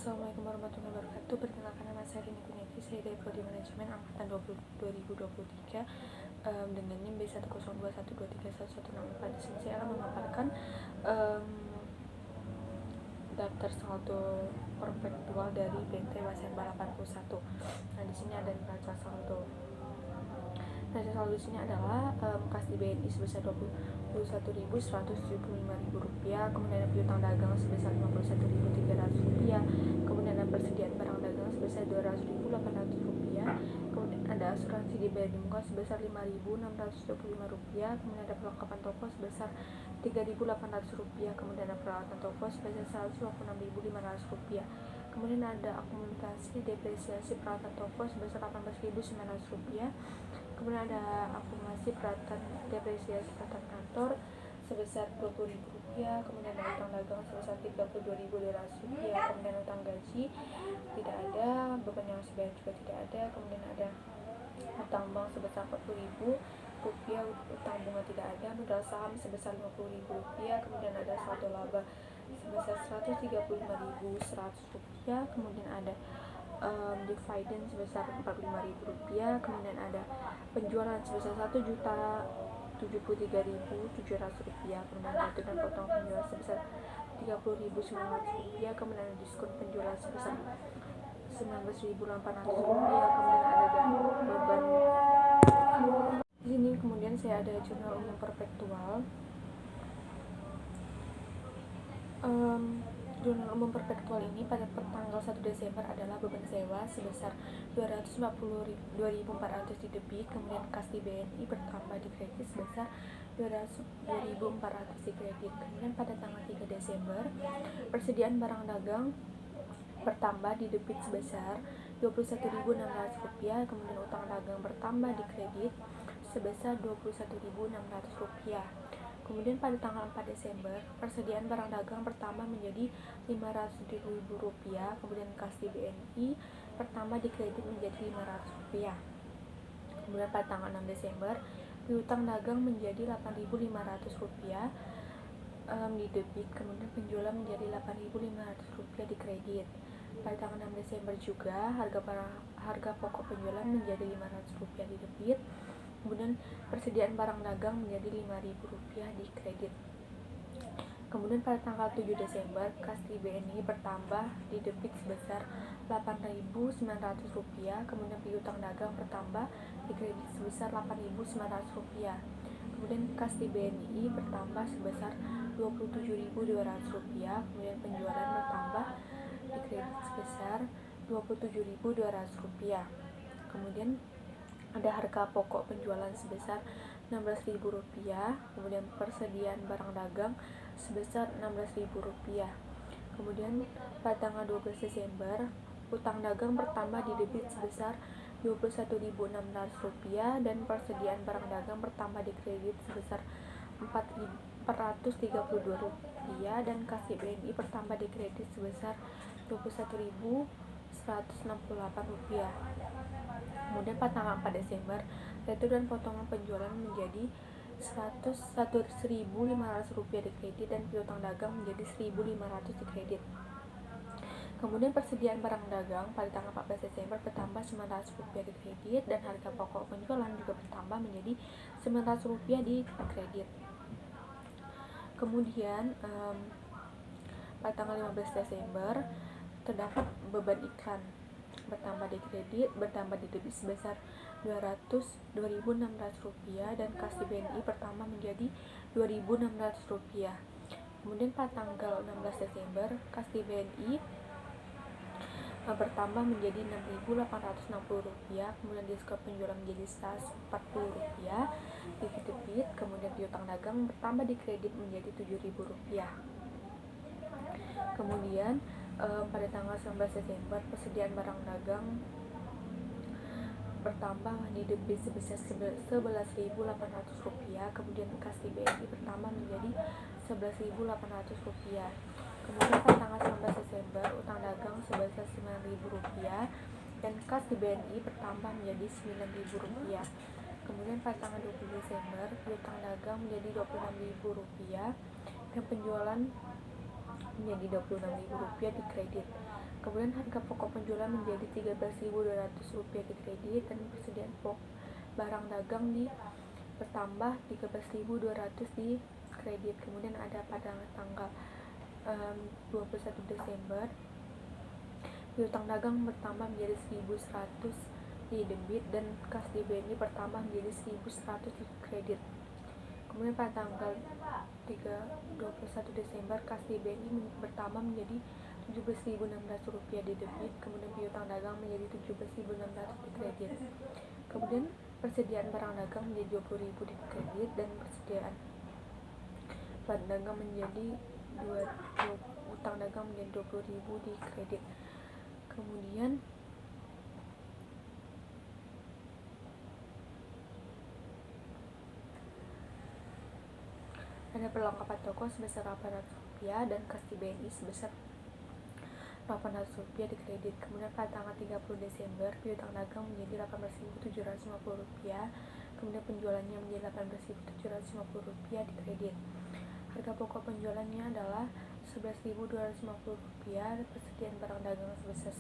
Assalamualaikum warahmatullahi wabarakatuh. Perkenalkan, nama saya Rini Kuniati, saya dari Prodi Manajemen Angkatan 2023 dengan NIM B102123116. Di sini saya akan memaparkan daftar saldo perpetual dari PT Wasenba 81. Nah, di sini ada neraca saldo. Neraca saldo di sini adalah kas di BNI sebesar Rp21.175.000, kemudian ada piutang dagang sebesar Rp51.300, kemudian ada persediaan barang dagang sebesar Rp200.800, kemudian ada asuransi dibayar di muka sebesar Rp5.625, kemudian ada perlengkapan toko sebesar Rp3.800, kemudian ada peralatan toko sebesar Rp156.500, kemudian ada akumulasi depresiasi peralatan toko sebesar Rp18.900, kemudian ada akumulasi peralatan depresiasi peralatan kantor sebesar Rp20.000, kemudian ada utang dagang sebesar Rp32.200, kemudian utang gaji tidak ada, beban yang harus dibayar juga tidak ada, kemudian ada utang bank sebesar Rp40.000, utang bunga tidak ada, modal saham sebesar Rp50.000, kemudian ada saldo laba sebesar Rp135.100, kemudian ada dividen sebesar Rp45.000, kemudian ada penjualan sebesar Rp1.073.700, kemudian itu dan potong penjualan sebesar Rp30.900, kemudian ada diskon penjualan sebesar Rp19.800, kemudian ada beban. Di sini kemudian saya ada jurnal umum perpetual. Jurnal umum perpetual ini pada tanggal 1 Desember adalah beban sewa sebesar Rp242.400 di debit, kemudian kas di BNI bertambah di kredit sebesar Rp2.400 di kredit. Kemudian pada tanggal 3 Desember persediaan barang dagang bertambah di debit sebesar Rp21.600, kemudian utang dagang bertambah di kredit sebesar Rp21.600. Kemudian pada tanggal 4 Desember, persediaan barang dagang bertambah menjadi Rp500.000, kemudian kas di BNI bertambah di kredit menjadi Rp500. Kemudian pada tanggal 6 Desember, piutang dagang menjadi Rp8.500 di debit, kemudian penjualan menjadi Rp8.500 di kredit. Pada tanggal 6 Desember juga, harga pokok penjualan menjadi Rp500 di debit, kemudian persediaan barang dagang menjadi Rp5.000 di kredit. Kemudian pada tanggal 7 Desember, kas di BNI bertambah di debit sebesar Rp8.900, kemudian piutang dagang bertambah di kredit sebesar Rp8.900. Kemudian kas di BNI bertambah sebesar Rp27.200, kemudian penjualan bertambah di kredit sebesar Rp27.200. Kemudian ada harga pokok penjualan sebesar Rp16.000, kemudian persediaan barang dagang sebesar Rp16.000. Kemudian pada tanggal 12 Desember, utang dagang bertambah di debit sebesar Rp21.600 dan persediaan barang dagang bertambah di kredit sebesar Rp432 dan kas di BNI bertambah di kredit sebesar Rp21.168. Kemudian pada tanggal 4 Desember, retur dan potongan penjualan menjadi Rp100.500 di kredit dan piutang dagang menjadi Rp1.500 di kredit. Kemudian persediaan barang dagang pada tanggal 14 Desember bertambah Rp900 di kredit dan harga pokok penjualan juga bertambah menjadi Rp900 di kredit. Kemudian pada tanggal 15 Desember terdapat beban iklan bertambah di kredit, bertambah di debit sebesar Rp200.600 dan kas di BNI bertambah menjadi Rp2.600. Kemudian pada tanggal 16 Desember, kas di BNI bertambah menjadi Rp6.860, kemudian diskon penjualan menjadi Rp140 di debit, kemudian piutang dagang bertambah di kredit menjadi Rp7.000. Kemudian pada tanggal 19 Desember persediaan barang dagang bertambah di debit sebesar Rp11.800, kemudian kas di BNI bertambah menjadi Rp11.800. Kemudian pada tanggal 19 Desember utang dagang sebesar Rp9.000 dan kas di BNI bertambah menjadi Rp9.000. Kemudian pada tanggal 20 Desember piutang dagang menjadi Rp26.000 dan penjualan menjadi Rp26.000 di kredit. Kemudian harga pokok penjualan menjadi Rp13.200 di kredit, dan persediaan pokok barang dagang bertambah Rp13.200 di kredit. Kemudian ada pada tanggal 21 Desember piutang dagang bertambah menjadi 1.100 di debit, dan kas di BNI bertambah menjadi 1.100 di kredit. Kemudian pada tanggal 21 Desember kas di BNI bertambah menjadi Rp17.600 di debit, kemudian piutang dagang menjadi Rp17.600 di kredit. Kemudian persediaan barang dagang menjadi Rp20.000 di kredit, dan persediaan barang dagang menjadi utang dagang menjadi Rp20.000 di kredit. Kemudian ada perlengkapan toko sebesar Rp800 dan kas di BNI sebesar Rp800 di kredit. Kemudian pada tanggal 30 Desember piutang dagang menjadi Rp18.750, kemudian penjualannya menjadi Rp18.750 di kredit. Harga pokok penjualannya adalah Rp11.250, persediaan barang dagang sebesar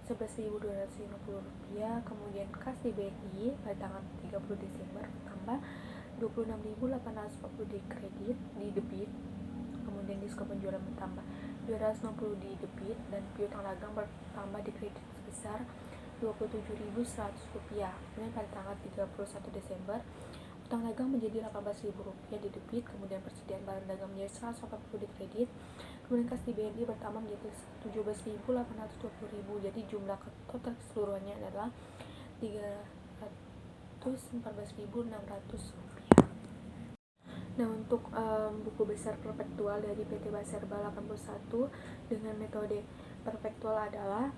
Rp11.250, kemudian kas di BNI pada tanggal 30 Desember bertambah Rp26.840 di kredit di debit, kemudian diskon penjualan bertambah Rp250 di debit, dan piutang dagang bertambah di kredit sebesar Rp27.100. Kemudian pada tanggal 31 Desember utang dagang menjadi Rp18.000 di debit, kemudian persediaan barang dagang menjadi Rp180 di kredit, kemudian kas di BNI bertambah menjadi Rp17.820. Jadi jumlah total keseluruhannya adalah Rp314.600. Nah, untuk buku besar perpektual dari PT Baserba 81 dengan metode perpektual adalah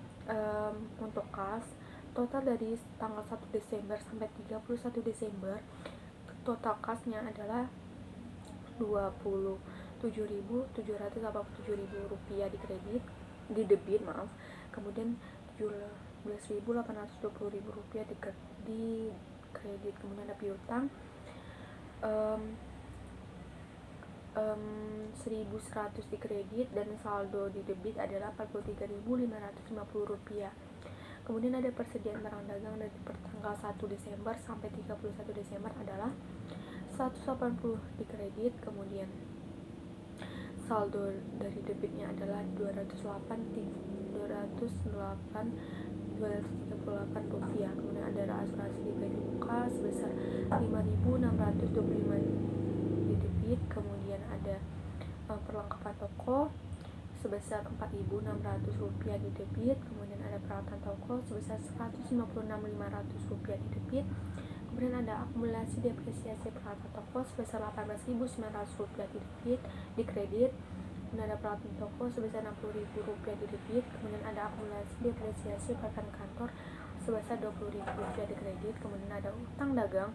untuk kas total dari tanggal 1 Desember sampai 31 Desember, total kasnya adalah Rp27.787 di kredit, di debit kemudian Rp17.820 di kredit. Kemudian ada piutang 1.100 di kredit, dan saldo di debit adalah Rp43.550. Kemudian ada persediaan barang dagang dari pertanggal 1 Desember sampai 31 Desember adalah 180 di kredit, kemudian saldo dari debitnya adalah Rp238, kemudian ada asuransi di BNI sebesar Rp5.625 di debit, kemudian ada perlengkapan toko sebesar Rp4.600 di debit, kemudian ada peralatan toko sebesar Rp156.500 di debit, kemudian ada akumulasi depresiasi peralatan toko sebesar Rp18.900 di debit, di kredit, kemudian ada peralatan toko sebesar Rp60.000 di debit, kemudian ada akumulasi depresiasi peralatan kantor sebesar Rp20.000 di kredit, kemudian ada utang dagang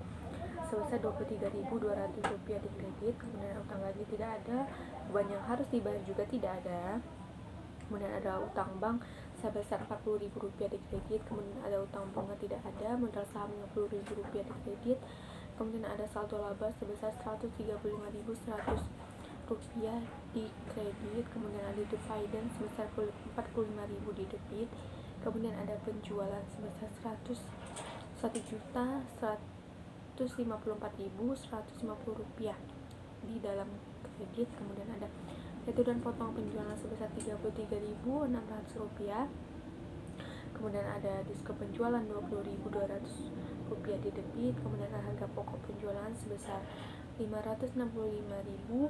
sebesar Rp23.200 di kredit, kemudian utang gaji tidak ada, beban yang harus dibayar juga tidak ada, kemudian ada utang bank sebesar Rp40.000 di kredit, kemudian ada utang bunga tidak ada, modal saham Rp50.000 di kredit, kemudian ada saldo laba sebesar Rp135.100 di kredit, kemudian ada dividen sebesar Rp45.000 di debit, kemudian ada penjualan sebesar Rp154.150 di dalam kredit, kemudian ada yaitu dan potong penjualan sebesar Rp33.600, kemudian ada diskon penjualan Rp20.200 di debit, kemudian ada harga pokok penjualan sebesar Rp565.050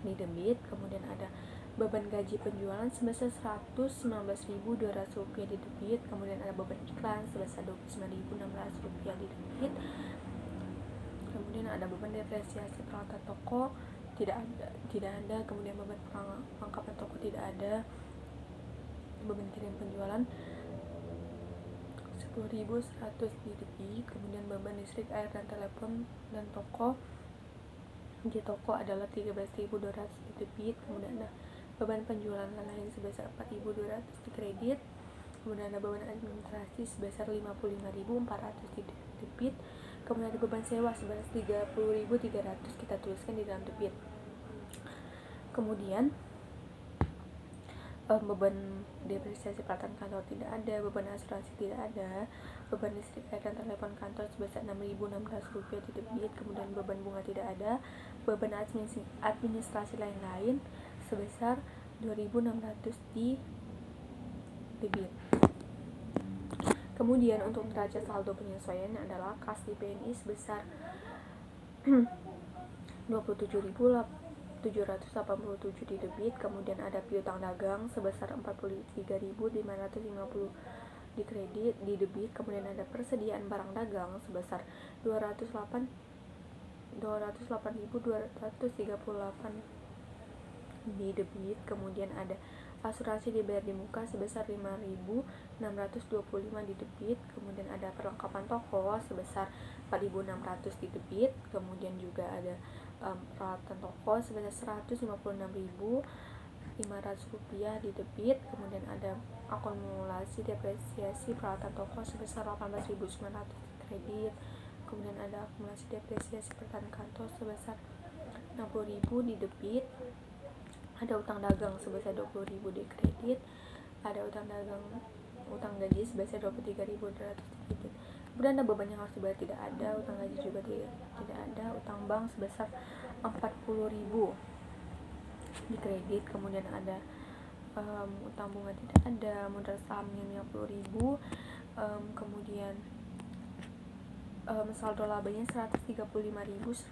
di debit, kemudian ada beban gaji penjualan sebesar Rp119.200 di debit, kemudian ada beban iklan sebesar Rp29.600 di debit, kemudian ada beban depresiasi peralatan toko tidak ada, kemudian beban perlengkapan toko tidak ada, beban kirim penjualan Rp10.100 di debit, kemudian beban listrik, air, dan telepon dan toko di toko adalah Rp13.200 di debit, kemudian ada beban penjualan lain sebesar Rp4.200 di kredit, kemudian ada beban administrasi sebesar Rp55.400 di debit, kemudian ada beban sewa sebesar Rp30.300 kita tuliskan di dalam debit. Kemudian beban depresiasi peralatan kantor tidak ada, beban asuransi tidak ada, beban listrik, air, dan telepon kantor sebesar Rp6.600 di debit, kemudian beban bunga tidak ada, beban administrasi lain-lain sebesar 2.600 di debit. Kemudian untuk neraca saldo penyesuaian adalah kas di BNI sebesar 27.787 di debit, kemudian ada piutang dagang sebesar 43.550 di kredit di debit, kemudian ada persediaan barang dagang sebesar 208.238 di debit, kemudian ada asuransi dibayar di muka sebesar 5.625 di debit, kemudian ada perlengkapan toko sebesar 4.600 di debit, kemudian juga ada peralatan toko sebesar 156.500 di debit, kemudian ada akumulasi depresiasi peralatan toko sebesar 18.900 di kredit, kemudian ada akumulasi depresiasi peralatan kantor sebesar 60.000 di debit, ada utang dagang sebesar 20.000 di kredit, ada utang gaji sebesar 23.200 di debit. Kemudian ada beban yang harus dibayar tidak ada, utang gaji juga tidak ada, utang bank sebesar 40.000 di kredit, kemudian ada utang bunga tidak ada, modal sahamnya 50.000, kemudian saldo labanya 135.100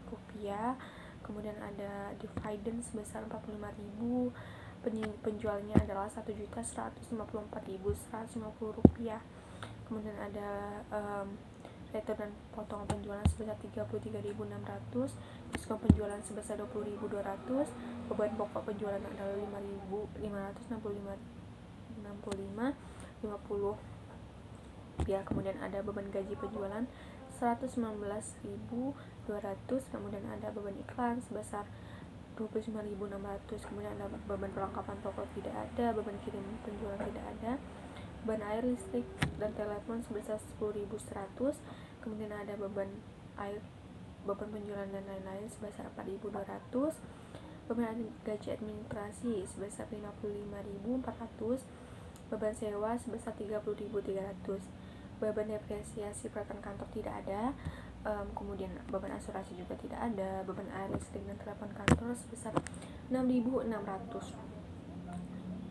rupiah, kemudian ada dividen sebesar 45.000, penjualnya adalah 1.154.150 rupiah, kemudian ada return dan potongan penjualan sebesar 33.600, diskon penjualan sebesar 20.200, beban pokok penjualan adalah 5.565.50 rupiah, kemudian ada beban gaji penjualan 119.200, kemudian ada beban iklan sebesar 29.600, kemudian ada beban perlengkapan toko tidak ada, beban kirim penjualan tidak ada, beban air, listrik, dan telepon sebesar 10.100, kemudian ada beban air, beban penjualan dan lain-lain sebesar 4.200, beban gaji administrasi sebesar 55.400, beban sewa sebesar 30.300, beban depresiasi peralatan kantor tidak ada, kemudian beban asuransi juga tidak ada, beban air, listrik, dan telepon kantor sebesar 6.600,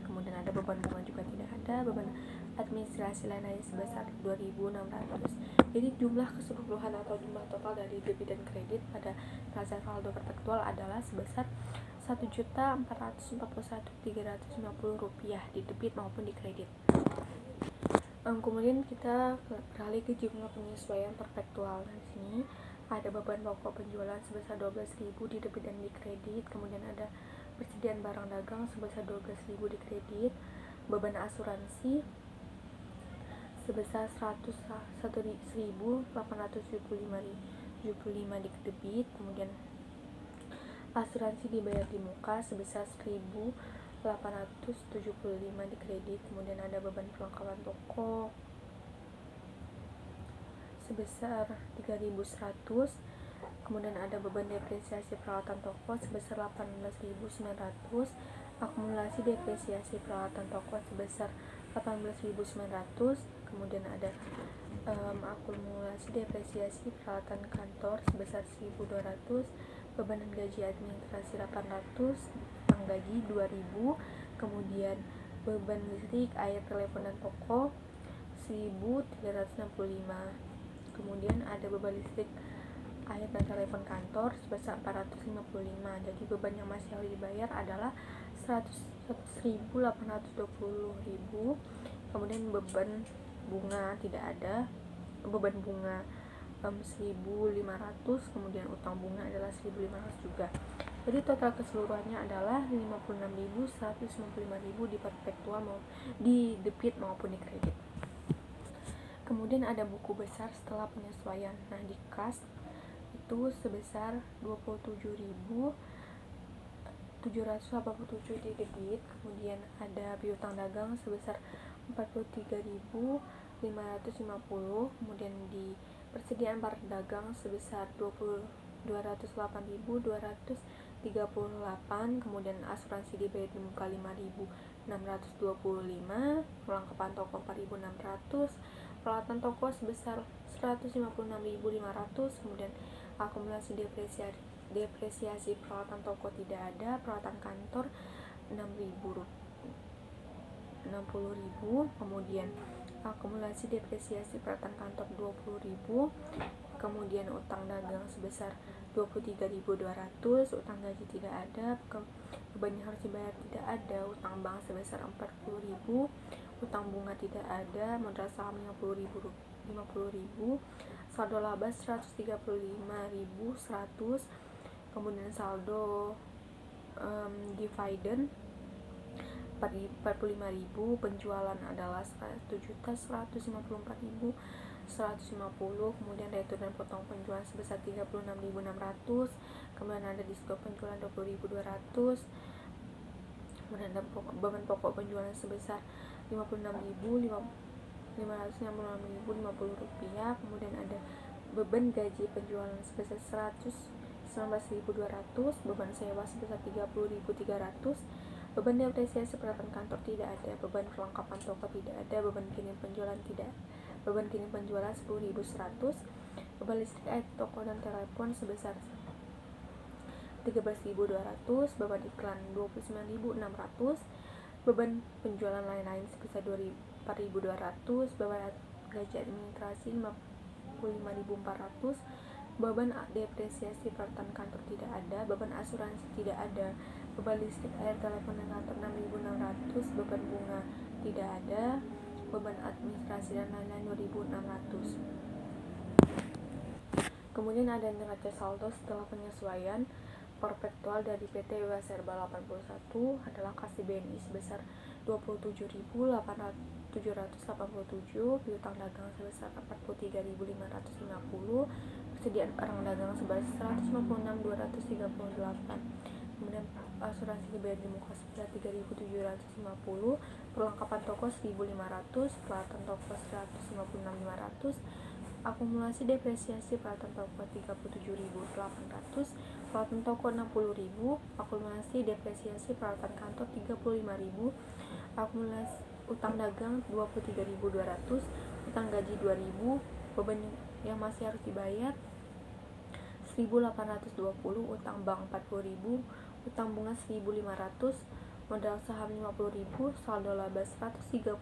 kemudian ada beban bunga juga tidak ada, beban administrasi lain-lain sebesar 2.600. Jadi jumlah keseluruhan atau jumlah total dari debit dan kredit pada neraca saldo perpektual adalah sebesar Rp1.441.350 di debit maupun di kredit. Kemudian kita beralih ke jumlah penyesuaian perpektual. Di sini ada beban pokok penjualan sebesar 12.000 di debit dan di kredit, kemudian ada persediaan barang dagang sebesar 12.000 di kredit, beban asuransi sebesar 1.875 di debit, kemudian asuransi dibayar di muka sebesar 1.875 di kredit, kemudian ada beban perlengkapan toko sebesar 3.100, kemudian ada beban depresiasi peralatan toko sebesar 18.900, akumulasi depresiasi peralatan toko sebesar 18.900, kemudian ada akumulasi depresiasi peralatan kantor sebesar 1.200, beban gaji administrasi 800, utang gaji 2.000, kemudian beban listrik, air, telepon, dan toko 1.365, kemudian ada beban listrik, air, dan telepon kantor sebesar 455. Jadi beban yang masih harus dibayar adalah 100.820.000, kemudian beban bunga tidak ada, beban bunga 1.500, kemudian utang bunga adalah 1.500 juga. Jadi total keseluruhannya adalah 56.155.000 di perpektual di debit maupun di kredit. Kemudian ada buku besar setelah penyesuaian. Nah, di kas itu sebesar 27.787 di debit, kemudian ada piutang dagang sebesar 43.550, kemudian di persediaan barang dagang sebesar 208.200 38, kemudian asuransi dibayar di muka 5.625, perlengkapan toko 4.600, peralatan toko sebesar 156.500, kemudian akumulasi depresiasi peralatan toko tidak ada, peralatan kantor 60.000, kemudian akumulasi depresiasi peralatan kantor 20.000, kemudian utang dagang sebesar 23.200, utang gaji tidak ada, beban yang harus dibayar tidak ada, utang bank sebesar 40.000, utang bunga tidak ada, modal saham 50.000, saldo laba 135.100, kemudian saldo dividen 45.000, penjualan adalah 1.154.150, kemudian retur dan potong penjualan sebesar 36.600, kemudian ada diskon penjualan 20.200, kemudian ada beban pokok penjualan sebesar 56.550 rupiah, kemudian ada beban gaji penjualan sebesar 119.200, beban sewa sebesar 30.300, beban depresiasi peralatan kantor tidak ada, beban perlengkapan toko tidak ada, beban kirim penjualan 10.100, beban listrik, air, toko dan telepon sebesar 13.200, beban iklan 29.600, beban penjualan lain-lain sebesar 4.200, beban gaji administrasi 55.400, beban depresiasi peralatan kantor tidak ada, beban asuransi tidak ada, beban listrik, air, telepon dan kantor 6.600, beban bunga tidak ada, beban administrasi dan lain-lain 2.600. Kemudian ada neraca saldo setelah penyesuaian perpetual dari PT Waserba 81 adalah kas di BNI sebesar 27.787, piutang dagang sebesar 43.550, persediaan barang dagang sebesar 156.238, kemudian asuransi dibayar di muka sebesar 3.750, perlengkapan toko 1.500, peralatan toko 156.500, akumulasi depresiasi peralatan toko 37.800, peralatan toko 60.000, akumulasi depresiasi peralatan kantor 35.000, akumulasi utang dagang 23.200, utang gaji 2.000, beban yang masih harus dibayar 1.820, utang bank 40.000, utang bunga 1.500, modal saham 50.000, saldo laba 135.100,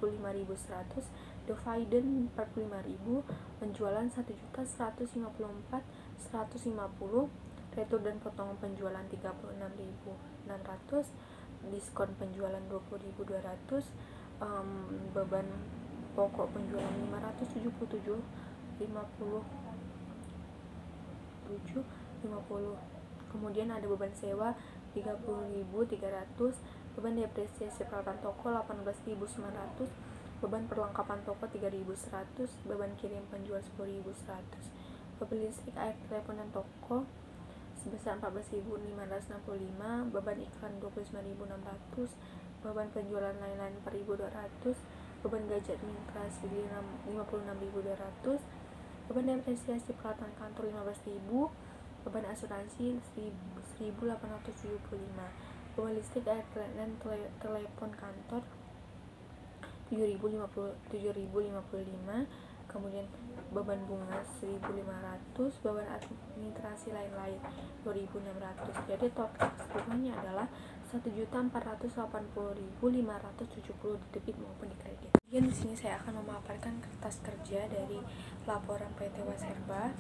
dividen 45.000, penjualan 1.154.150, retur dan potongan penjualan 36.600, diskon penjualan 20.200, beban pokok penjualan 577.50, kemudian ada beban sewa 30.300, beban depresiasi peralatan toko 18.900, beban perlengkapan toko 3.100, beban kirim penjual 10.100, beban listrik, air, telepon dan toko sebesar 14.565, beban iklan 29.600, beban penjualan lain-lain 4.200, beban gaji administrasi 56.200, beban depresiasi peralatan kantor 15.000, beban asuransi 1.875, beban listrik, air, dan telepon kantor 7.055, kemudian beban bunga 1.500, beban administrasi lain-lain 2.600. Jadi total keseluruhannya adalah 1.480.570 di debit maupun di kredit. Kemudian di sini saya akan memaparkan kertas kerja dari laporan PT Waserba.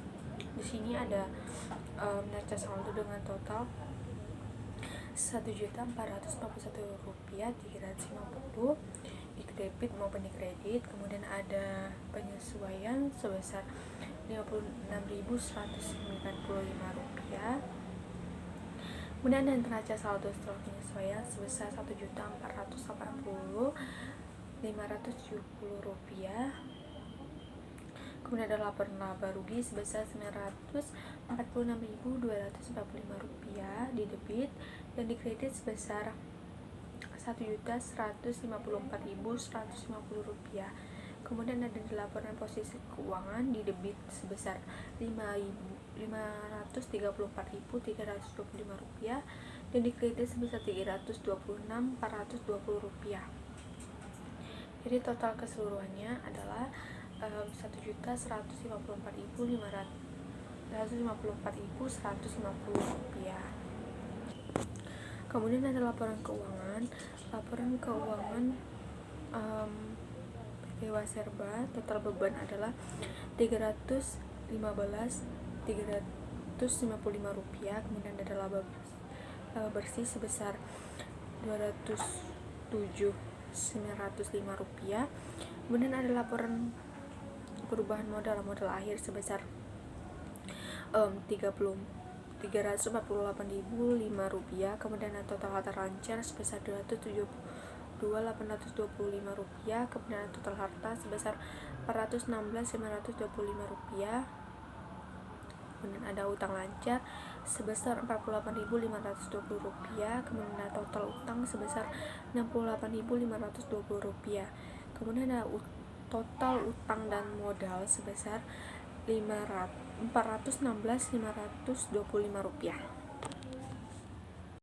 Di sini ada neraca saldo dengan total Rp1.441.350 di debit maupun di kredit. Kemudian ada penyesuaian sebesar Rp56.195. Kemudian ada neraca saldo setelah penyesuaian sebesar Rp1.480.570. Kemudian ada laporan laba rugi sebesar Rp946.245 di debit, dan di kredit sebesar Rp1.154.150. Kemudian ada di laporan posisi keuangan di debit sebesar Rp534.325 dan dikredit sebesar Rp326.420. Jadi total keseluruhannya adalah Rp1.154.150. Kemudian ada laporan keuangan. Laporan keuangan PT Waserba, total beban adalah Rp315.355. Kemudian ada laba bersih sebesar Rp207.905. Kemudian ada laporan perubahan modal akhir sebesar Rp348.005. Kemudian ada total harta lancar sebesar Rp272.825. Kemudian ada total harta sebesar Rp416.925. Kemudian ada utang lancar sebesar Rp48.520. Kemudian ada total utang sebesar Rp68.520. Kemudian ada total utang dan modal sebesar Rp416.525.